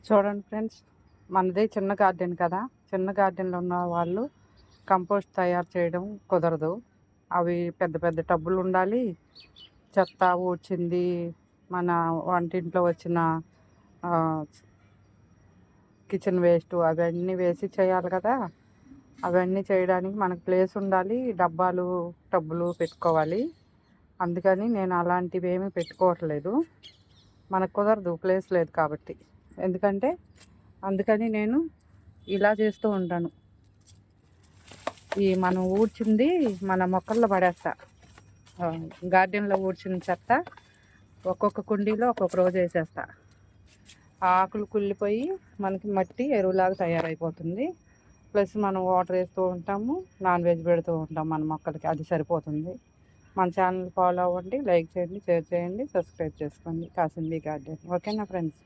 చూడండి ఫ్రెండ్స్, మనది చిన్న గార్డెన్ కదా. చిన్న గార్డెన్లో ఉన్న వాళ్ళు కంపోస్ట్ తయారు చేయడం కుదరదు. అవి పెద్ద పెద్ద టబ్బులు ఉండాలి. చెత్త ఊడ్చింది, మన వంటింట్లో వచ్చిన కిచెన్ వేస్ట్ అవన్నీ వేసి చేయాలి కదా. అవన్నీ చేయడానికి మనకు ప్లేస్ ఉండాలి, డబ్బాలు టబ్బులు పెట్టుకోవాలి. అందుకని నేను అలాంటివి ఏమీ పెట్టుకోవట్లేదు. మనకు కుదరదు, ప్లేస్ లేదు కాబట్టి. అందుకని నేను ఇలా చేస్తూ ఉంటాను. మనం ఊడ్చింది మన మొక్కల్లో పడేస్తా. గార్డెన్లో ఊడ్చిన చెత్త ఒక్కొక్క కుండీలో ఒక్కొక్క రోజు వేసేస్తా. ఆకులు కుళ్ళిపోయి మనకి మట్టి ఎరువులాగా తయారైపోతుంది. ప్లస్ మనం వాటర్ వేస్తూ ఉంటాము, నాన్ వెజ్ పెడుతూ ఉంటాం మన మొక్కలకి. అది సరిపోతుంది. మన ఛానల్ ఫాలో అవ్వండి, లైక్ చేయండి, షేర్ చేయండి, సబ్స్క్రైబ్ చేసుకోండి. కాసింది గార్డెన్. ఓకేనా ఫ్రెండ్స్?